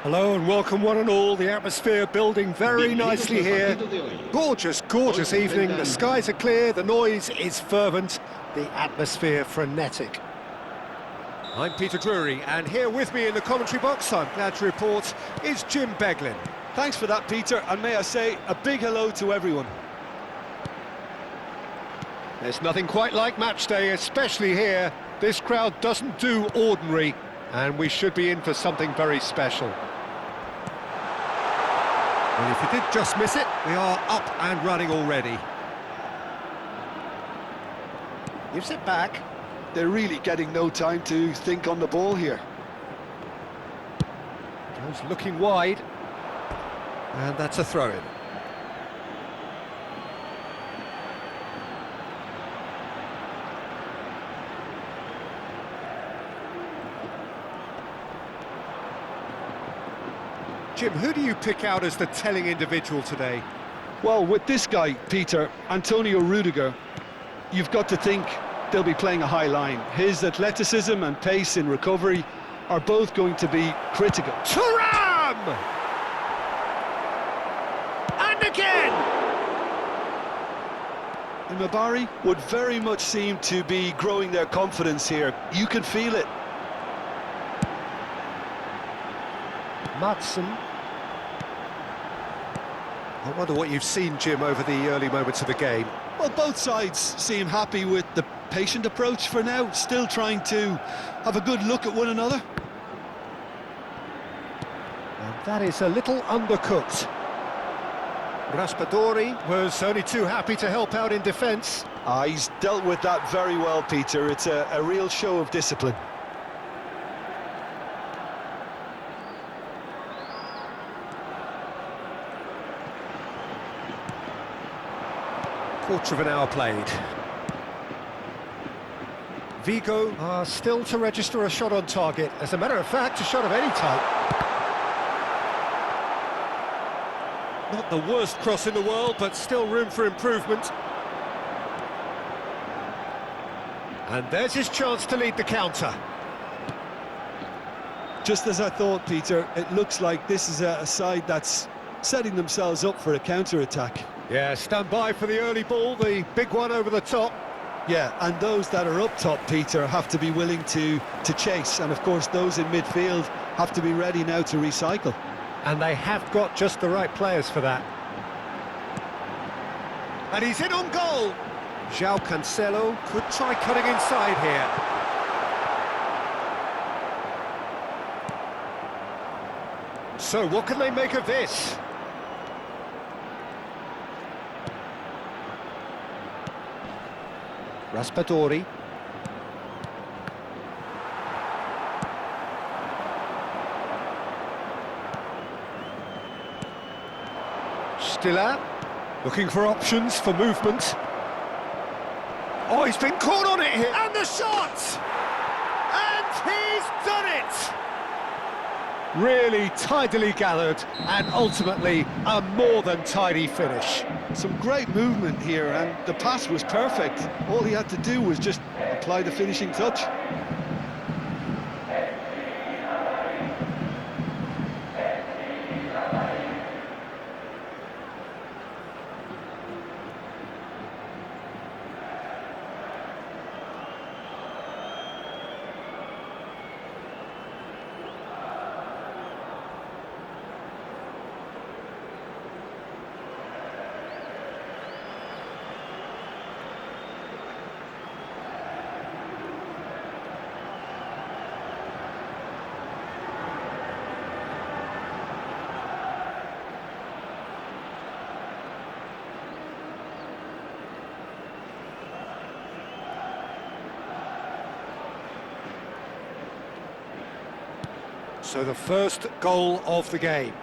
Hello and welcome one and all. The atmosphere building very nicely here. Gorgeous, gorgeous evening. The skies are clear, the noise is fervent, the atmosphere frenetic. I'm Peter Drury, and here with me in the commentary box, I'm glad to report, is Jim Beglin. Thanks for that, Peter, and may I say a big hello to everyone. There's nothing quite like match day, especially here. This crowd doesn't do ordinary, and we should be in for something very special. Well, if you did just miss it, we are up and running already. Gives it back. They're really getting no time to think on the ball here. Goes looking wide. And that's a throw-in. Jim, who do you pick out as the telling individual today? Well, with this guy, Peter, Antonio Rudiger, you've got to think they'll be playing a high line. His athleticism and pace in recovery are both going to be critical. Thuram! And again! And Mabari would very much seem to be growing their confidence here. You can feel it. Madsen. I wonder what you've seen, Jim, over the early moments of the game. Well, both sides seem happy with the patient approach for now, still trying to have a good look at one another. And that is a little undercooked. Raspadori was only too happy to help out in defence. He's dealt with that very well, Peter. It's a real show of discipline. Quarter of an hour played. Vigo are still to register a shot on target. As a matter of fact, a shot of any type. Not the worst cross in the world, but still room for improvement. And there's his chance to lead the counter. Just as I thought, Peter, it looks like this is a side that's setting themselves up for a counter-attack. Yeah, stand by for the early ball, the big one over the top. Yeah, and those that are up top, Peter, have to be willing to chase. And, of course, those in midfield have to be ready now to recycle. And they have got just the right players for that. And he's in on goal. João Cancelo could try cutting inside here. So, what can they make of this? Raspadori. Stiller, looking for options for movement. Oh, he's been caught on it here. And the shot! And he's done it! Really tidily gathered, and ultimately a more than tidy finish. Some great movement here, and the pass was perfect. All he had to do was just apply the finishing touch. So the first goal of the game.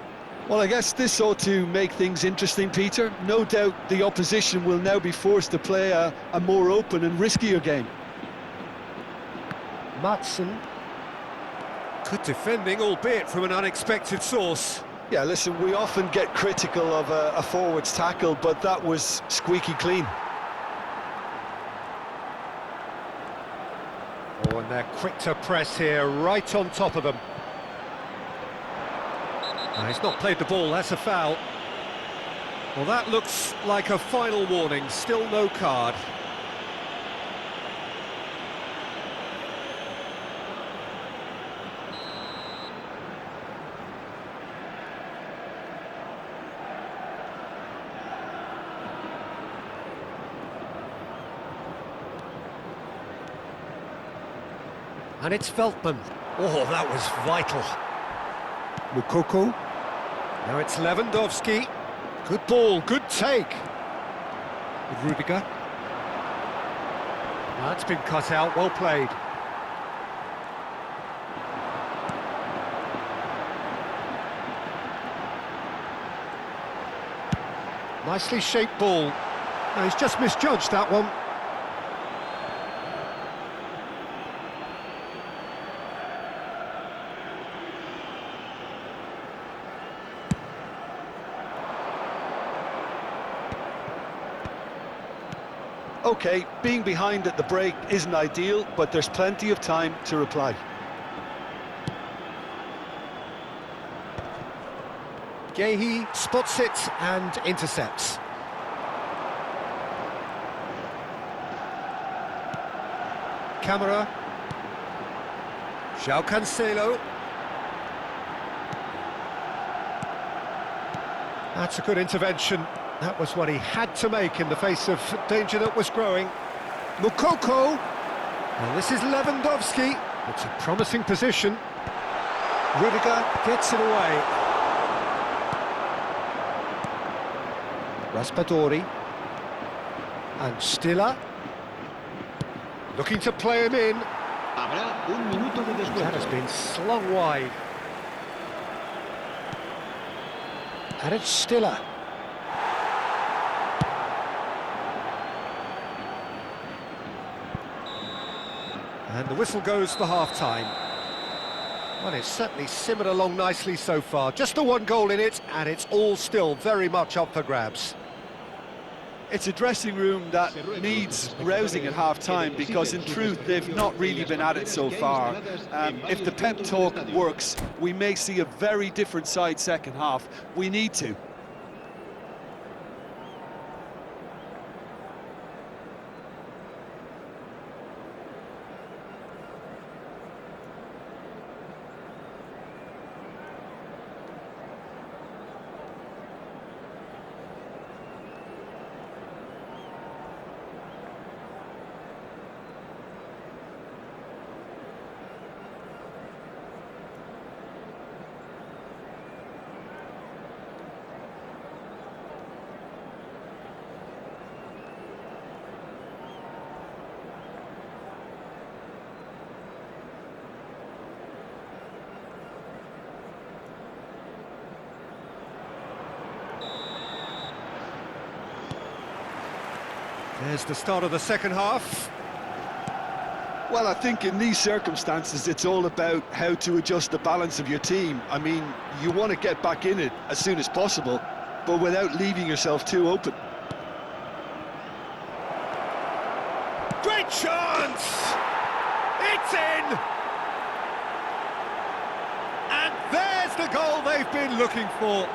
Well, I guess this ought to make things interesting, Peter. No doubt the opposition will now be forced to play a more open and riskier game. Madsen. Good defending, albeit from an unexpected source. Yeah, listen, we often get critical of a forward's tackle, but that was squeaky clean. Oh, and they're quick to press here, right on top of them. No, he's not played the ball, that's a foul. Well, that looks like a final warning, still no card. And it's Veltman. Oh, that was vital. Mukoko. Now it's Lewandowski. Good ball, good take. With Rudiger. That's been cut out, well played. Nicely shaped ball. No, he's just misjudged that one. Okay, being behind at the break isn't ideal, but there's plenty of time to reply. Gehi spots it and intercepts. Camera. João Cancelo. That's a good intervention. That was what he had to make in the face of danger that was growing. Mukoko. And this is Lewandowski. It's a promising position. Rudiger gets it away. Raspadori. And Stiller. Looking to play him in. Habrá un minuto de That descuento. has been slung wide. And it's Stiller. And the whistle goes for half-time. Well, it's certainly simmered along nicely so far. Just the one goal in it, and it's all still very much up for grabs. It's a dressing room that needs rousing at half-time because, in truth, they've not really been at it so far. If the pep talk works, we may see a very different side second half. We need to. There's the start of the second half. Well, I think in these circumstances, it's all about how to adjust the balance of your team. I mean, you want to get back in it as soon as possible, but without leaving yourself too open. Great chance! It's in! And there's the goal they've been looking for.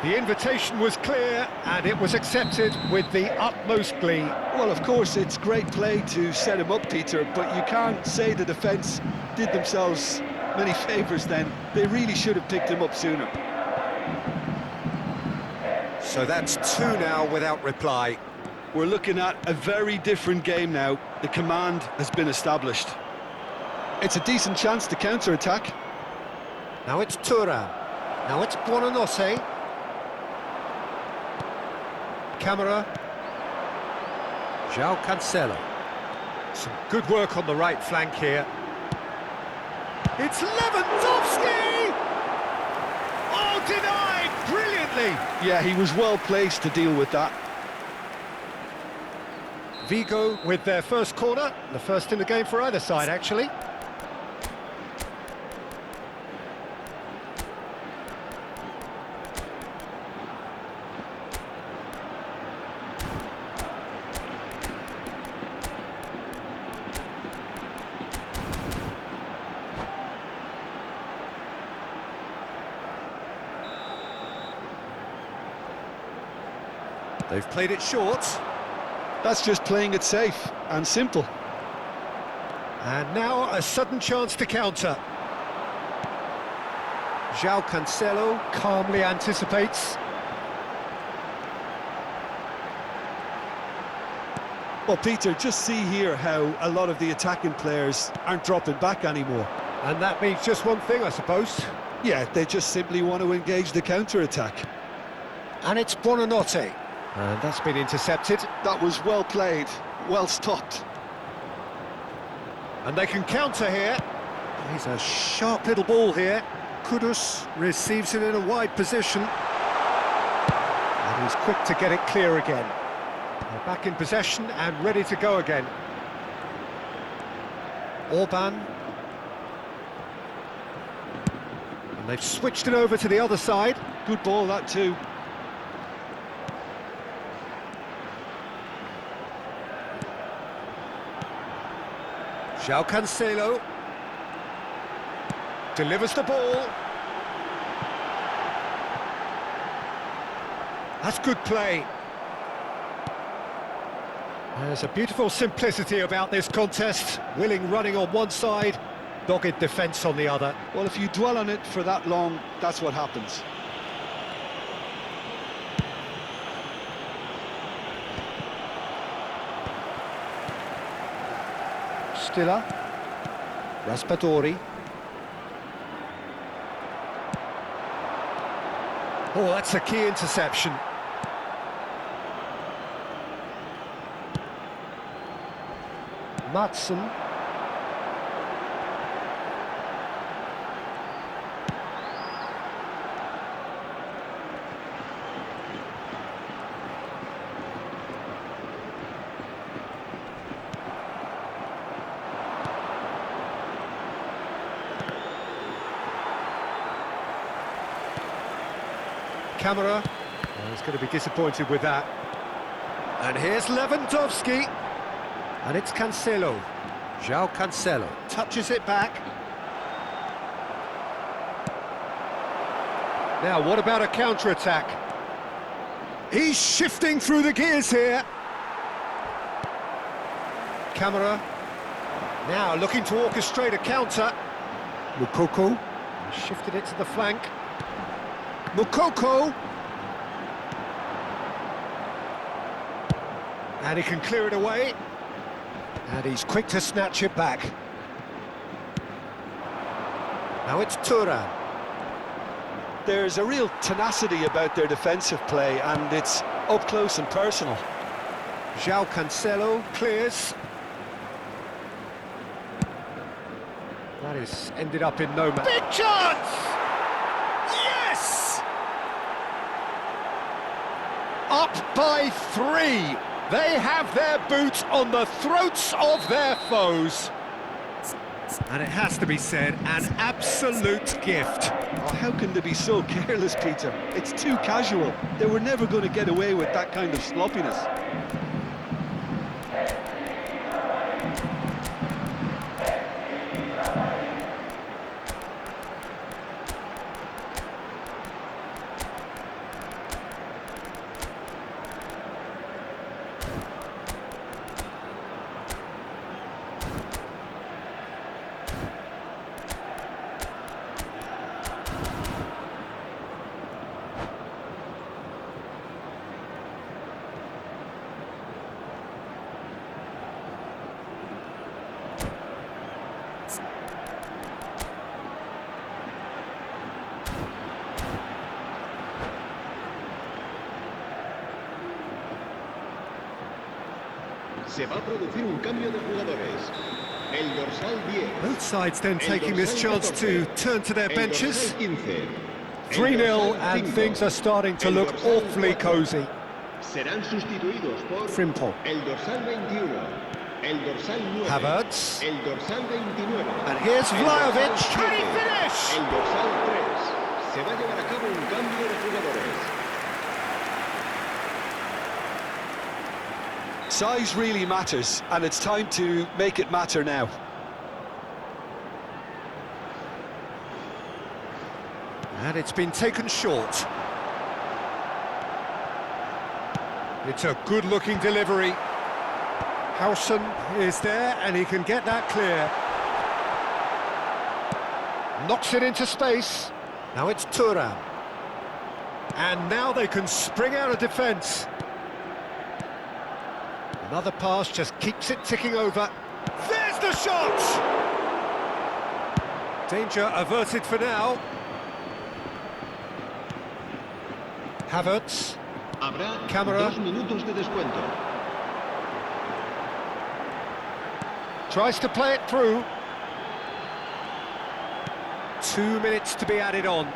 The invitation was clear, and it was accepted with the utmost glee. Well, of course, it's great play to set him up, Peter, but you can't say the defence did themselves many favours then. They really should have picked him up sooner. So that's two now without reply. We're looking at a very different game now. The command has been established. It's a decent chance to counter-attack. Now it's Thuram. Now it's Buonanotte. Camera. João Cancelo. Some good work on the right flank here. It's Lewandowski! Oh, denied brilliantly! Yeah, he was well placed to deal with that. Vigo with their first corner, the first in the game for either side, actually. They've played it short. That's just playing it safe and simple. And now a sudden chance to counter. João Cancelo calmly anticipates. Well, Peter, just see here how a lot of the attacking players aren't dropping back anymore. And that means just one thing, I suppose. Yeah, they just simply want to engage the counter-attack. And it's Buonanotte. And that's been intercepted. That was well played, well stopped. And they can counter here. He's a sharp little ball here. Kudus receives it in a wide position. And he's quick to get it clear again. They're back in possession and ready to go again. Orban. And they've switched it over to the other side. Good ball, that too. João Cancelo delivers the ball. That's good play. There's a beautiful simplicity about this contest. Willing running on one side, dogged defence on the other. Well, if you dwell on it for that long, that's what happens. Stiller, Raspadori. Oh, that's a key interception. Matson. Camera. Oh, he's going to be disappointed with that. And here's Lewandowski. And it's Cancelo. João Cancelo touches it back. Now, what about a counter-attack? He's shifting through the gears here. Camera. Now looking to orchestrate a counter. Moukoko shifted it to the flank. Moukoko. And he can clear it away. And he's quick to snatch it back. Now it's Thuram. There's a real tenacity about their defensive play, and it's up close and personal. João Cancelo clears. That is ended up in no match. Big chance! Yes! Up by 3. They have their boots on the throats of their foes. And it has to be said, an absolute gift. Oh, how can they be so careless, Peter? It's too casual. They were never going to get away with that kind of sloppiness. Se va a producir un cambio de jugadores. El dorsal 10. Both sides then taking this chance to turn to their benches. 3-0 and things are starting to look awfully cosy. Serán sustituidos por Frimpong. el dorsal 21, el dorsal 9, Havertz. el dorsal 29. And here's el Vlahovic. dorsal Can he 7, finish? El dorsal 3. Se va a llevar a cabo un cambio de jugadores. Size really matters, and it's time to make it matter now. And it's been taken short. It's a good-looking delivery. Howson is there, and he can get that clear. Knocks it into space. Now it's Thuram. And now they can spring out of defence. Another pass just keeps it ticking over. There's the shot! Danger averted for now. Havertz. Habrá Camera. 2 minutos de descuento. Tries to play it through. 2 minutes to be added on.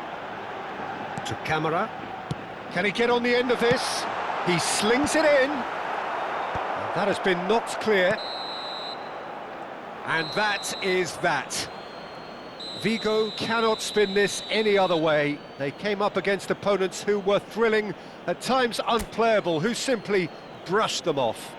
To Camera. Can he get on the end of this? He slings it in. And that has been knocked clear. And that is that. Vigo cannot spin this any other way. They came up against opponents who were thrilling, at times unplayable, who simply brushed them off.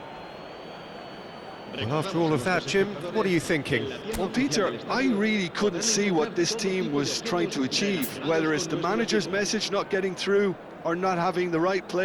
Well, after all of that, Jim, what are you thinking? Well, Peter, I really couldn't see what this team was trying to achieve, whether it's the manager's message not getting through or not having the right play.